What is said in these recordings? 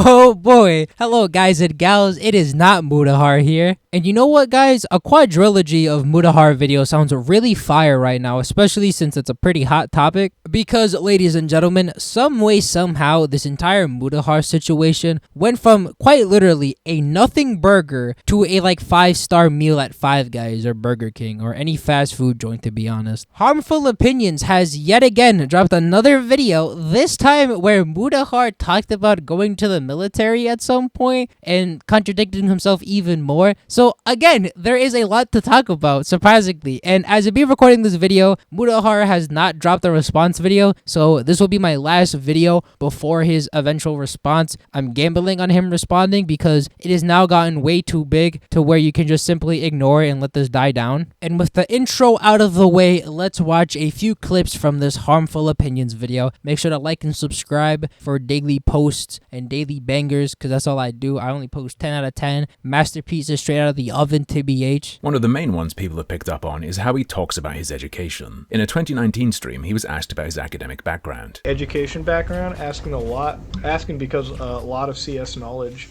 Oh boy. Hello guys and gals, it is not Mutahar here. And you know what guys, a quadrilogy of Mutahar videos sounds really fire right now, especially since it's a pretty hot topic. Because ladies and gentlemen, some way somehow this entire Mutahar situation went from quite literally a nothing burger to a like 5-star meal at Five Guys or Burger King or any fast food joint, to be honest. Harmful Opinions has yet again dropped another video, this time where Mutahar talked about going to the military at some point and contradicting himself even more. So again, there is a lot to talk about, surprisingly. And as I be recording this video, Mutahar has not dropped a response video, so this will be my last video before his eventual response. I'm gambling on him responding because it has now gotten way too big to where you can just simply ignore it and let this die down. And with the intro out of the way, let's watch a few clips from this Harmful Opinions video. Make sure to like and subscribe for daily posts and daily bangers, because that's all I do. I only post 10 out of 10 masterpieces straight out of the oven, TBH. One of the main ones people have picked up on is how he talks about his education. In a 2019 stream, he was asked about his academic background. Education background, asking because a lot of CS knowledge.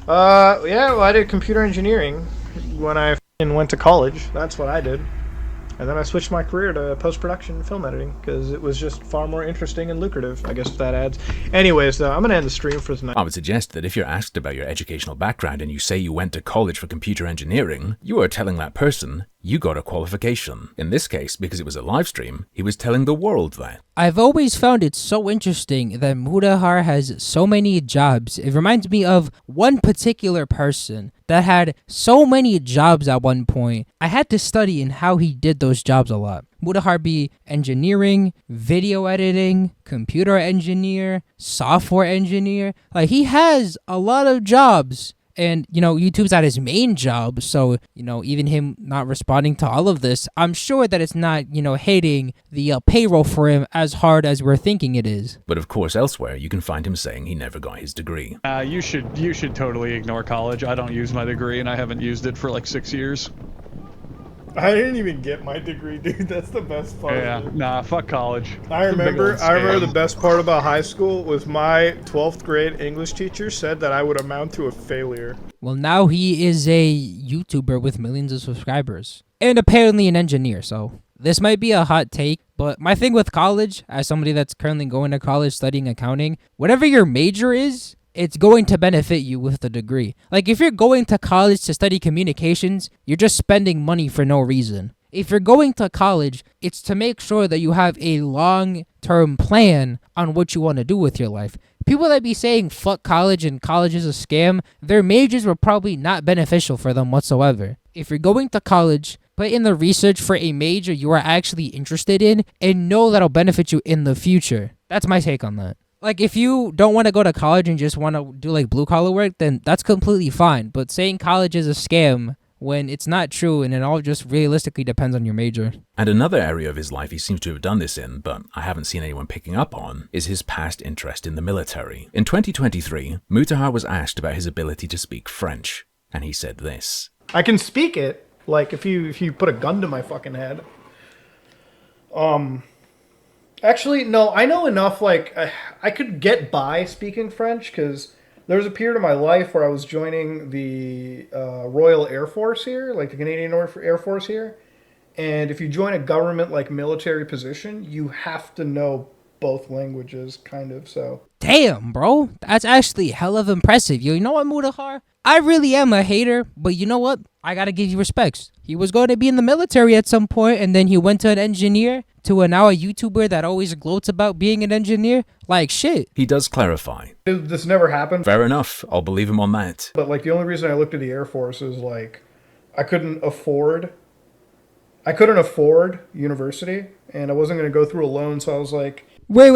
Yeah, well, I did computer engineering when I went to college. That's what I did. And then I switched my career to post-production film editing because it was just far more interesting and lucrative, I guess, if that adds. Anyways, though, I'm going to end the stream for tonight. I would suggest that if you're asked about your educational background and you say you went to college for computer engineering, you are telling that person you got a qualification. In this case, because it was a live stream, he was telling the world that. I've always found it so interesting that Mutahar has so many jobs. It reminds me of one particular person that had so many jobs at one point. I had to study in how he did those jobs a lot. Mutahar be engineering, video editing, computer engineer, software engineer. Like, he has a lot of jobs. And, you know, YouTube's not his main job, so, you know, even him not responding to all of this, I'm sure that it's not, you know, hitting the payroll for him as hard as we're thinking it is. But of course, elsewhere, you can find him saying he never got his degree. You should totally ignore college. I don't use my degree, and I haven't used it for like 6 years. I didn't even get my degree, dude. That's the best part. Yeah, nah, fuck college. I remember the best part about high school was my 12th grade English teacher said that I would amount to a failure. Well, now he is a YouTuber with millions of subscribers. And apparently an engineer, so this might be a hot take, but my thing with college, as somebody that's currently going to college studying accounting, whatever your major is, it's going to benefit you with the degree. Like, if you're going to college to study communications, you're just spending money for no reason. If you're going to college, it's to make sure that you have a long-term plan on what you want to do with your life. People that be saying fuck college and college is a scam, their majors were probably not beneficial for them whatsoever. If you're going to college, put in the research for a major you are actually interested in and know that'll benefit you in the future. That's my take on that. Like, if you don't want to go to college and just want to do, like, blue-collar work, then that's completely fine. But saying college is a scam when it's not true, and it all just realistically depends on your major. And another area of his life he seems to have done this in, but I haven't seen anyone picking up on, is his past interest in the military. In 2023, Mutahar was asked about his ability to speak French, and he said this. I can speak it, like, if you put a gun to my fucking head. Actually, no, I know enough, like, I could get by speaking French, because there was a period of my life where I was joining the Royal Air Force here, like the Canadian Air Force here, and if you join a government, like, military position, you have to know both languages, kind of, so. Damn, bro, that's actually hell of impressive. You know what, Mutahar? I really am a hater, but you know what? I gotta give you respects. He was going to be in the military at some point, and then he went to an engineer, to now a YouTuber that always gloats about being an engineer. Like, shit. He does clarify. This never happened. Fair enough, I'll believe him on that. But, like, the only reason I looked at the Air Force is, like, I couldn't afford university, and I wasn't going to go through a loan, so I was like... Wait,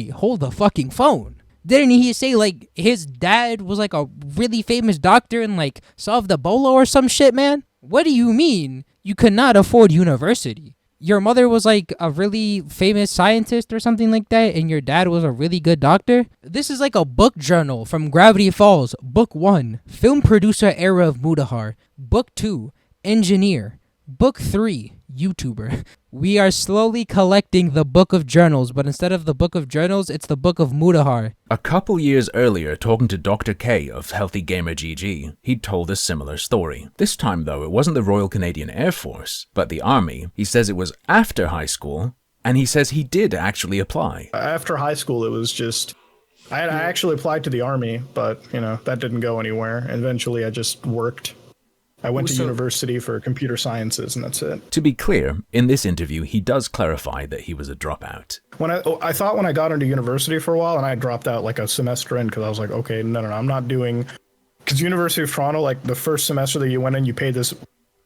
hold the fucking phone. Didn't he say, like, his dad was, like, a really famous doctor and, like, solved Ebola or some shit, man? What do you mean you could not afford university? Your mother was, like, a really famous scientist or something like that, and your dad was a really good doctor? This is like a book journal from Gravity Falls. Book 1, Film Producer Era of Mutahar. Book 2, Engineer. Book 3, YouTuber. We are slowly collecting the Book of Journals, but instead of the Book of Journals, it's the Book of Mutahar. A couple years earlier, talking to Dr. K of Healthy Gamer GG, he'd told a similar story. This time though, it wasn't the Royal Canadian Air Force, but the Army. He says it was after high school, and he says he did actually apply. After high school, it was just... I actually applied to the Army, but, you know, that didn't go anywhere. And eventually I just worked. I went to university for computer sciences, and that's it. To be clear, in this interview, he does clarify that he was a dropout. When I thought when I got into university for a while, and I dropped out like a semester in, because I was like, okay, no, I'm not doing... Because University of Toronto, like the first semester that you went in, you paid this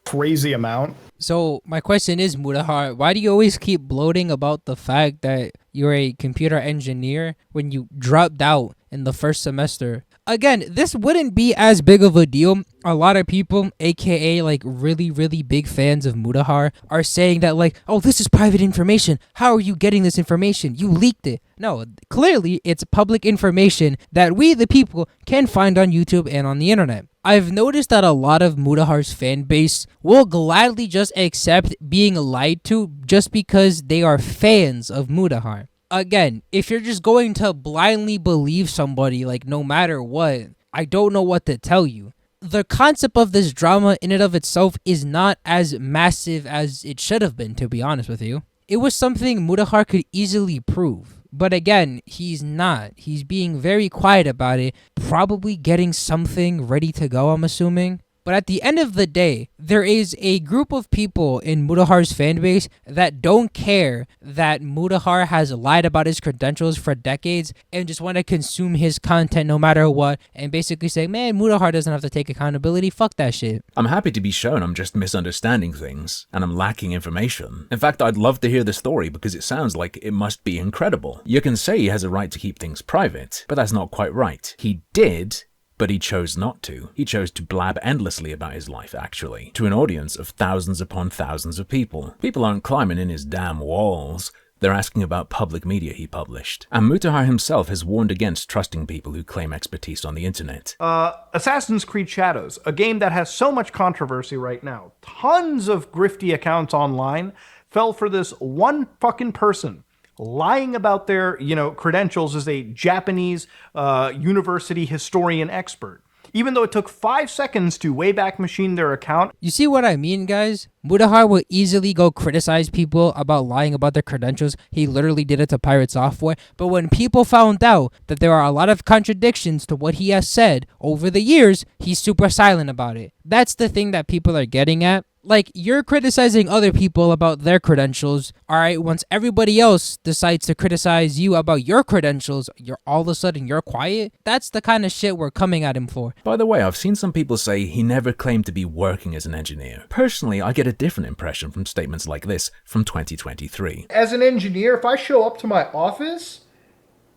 crazy amount. So my question is, Mutahar, why do you always keep bloating about the fact that you're a computer engineer when you dropped out in the first semester? Again, this wouldn't be as big of a deal. A lot of people, aka like really big fans of Mutahar, are saying that like, oh, this is private information. How are you getting this information? You leaked it. No, clearly it's public information that we, the people, can find on YouTube and on the internet. I've noticed that a lot of Mutahar's fan base will gladly just accept being lied to just because they are fans of Mutahar. Again, if you're just going to blindly believe somebody, like no matter what, I don't know what to tell you. The concept of this drama in and of itself is not as massive as it should have been, to be honest with you. It was something Mutahar could easily prove. But again, he's not. He's being very quiet about it, probably getting something ready to go, I'm assuming. But at the end of the day, there is a group of people in Mutahar's fanbase that don't care that Mutahar has lied about his credentials for decades and just want to consume his content no matter what and basically say, man, Mutahar doesn't have to take accountability, fuck that shit. I'm happy to be shown I'm just misunderstanding things and I'm lacking information. In fact, I'd love to hear the story because it sounds like it must be incredible. You can say he has a right to keep things private, but that's not quite right. He did, but he chose not to. He chose to blab endlessly about his life, actually, to an audience of thousands upon thousands of people. People aren't climbing in his damn walls. They're asking about public media he published. And Mutahar himself has warned against trusting people who claim expertise on the internet. Assassin's Creed Shadows, a game that has so much controversy right now. Tons of grifty accounts online fell for this one fucking person lying about their, credentials as a Japanese university historian expert. Even though it took 5 seconds to Wayback Machine their account. You see what I mean, guys? Mutahar will easily go criticize people about lying about their credentials. He literally did it to Pirate Software. But when people found out that there are a lot of contradictions to what he has said over the years, he's super silent about it. That's the thing that people are getting at. Like, you're criticizing other people about their credentials, alright? Once everybody else decides to criticize you about your credentials, you're all of a sudden you're quiet? That's the kind of shit we're coming at him for. By the way, I've seen some people say he never claimed to be working as an engineer. Personally, I get a different impression from statements like this from 2023. As an engineer, if I show up to my office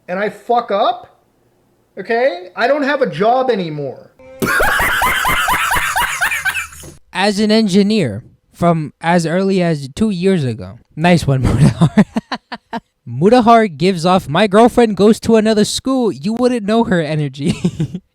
and I fuck up, okay, I don't have a job anymore. As an engineer, from as early as 2 years ago. Nice one, Mutahar. Mutahar gives off, my girlfriend goes to another school, you wouldn't know her energy.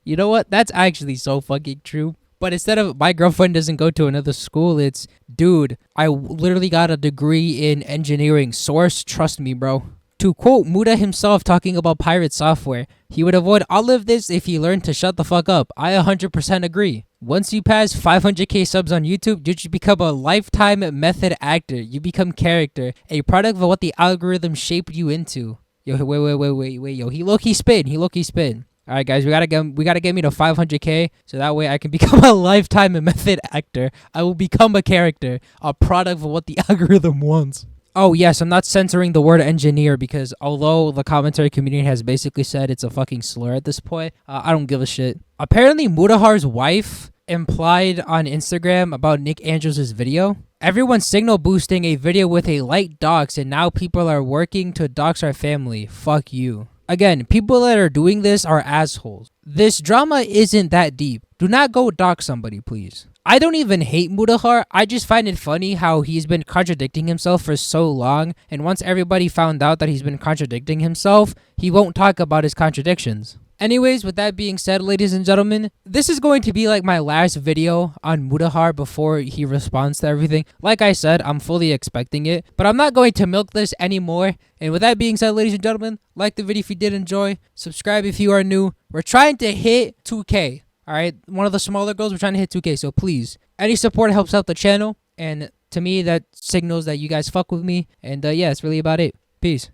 You know what? That's actually so fucking true. But instead of my girlfriend doesn't go to another school, it's, dude, I literally got a degree in engineering. Source, trust me, bro. To quote Muta himself talking about Pirate Software, he would avoid all of this if he learned to shut the fuck up. I 100% agree. Once you pass 500k subs on YouTube, you should become a lifetime method actor. You become character, a product of what the algorithm shaped you into. Yo, wait, yo, he low-key spin. All right, guys, we gotta get me to 500k, so that way I can become a lifetime method actor. I will become a character, a product of what the algorithm wants. Oh, yes, I'm not censoring the word engineer because although the commentary community has basically said it's a fucking slur at this point, I don't give a shit. Apparently, Mutahar's wife implied on Instagram about Nick Andrews' video. Everyone's signal boosting a video with a light dox and now people are working to dox our family. Fuck you. Again, people that are doing this are assholes. This drama isn't that deep. Do not go dox somebody, please. I don't even hate Mutahar, I just find it funny how he's been contradicting himself for so long, and once everybody found out that he's been contradicting himself, he won't talk about his contradictions. Anyways, with that being said, ladies and gentlemen, this is going to be like my last video on Mutahar before he responds to everything. Like I said, I'm fully expecting it, but I'm not going to milk this anymore. And with that being said, ladies and gentlemen, like the video if you did enjoy, subscribe if you are new. We're trying to hit 2K. All right, one of the smaller goals, we're trying to hit 2K, so please, any support helps out the channel, and to me, that signals that you guys fuck with me, and yeah, that's really about it. Peace.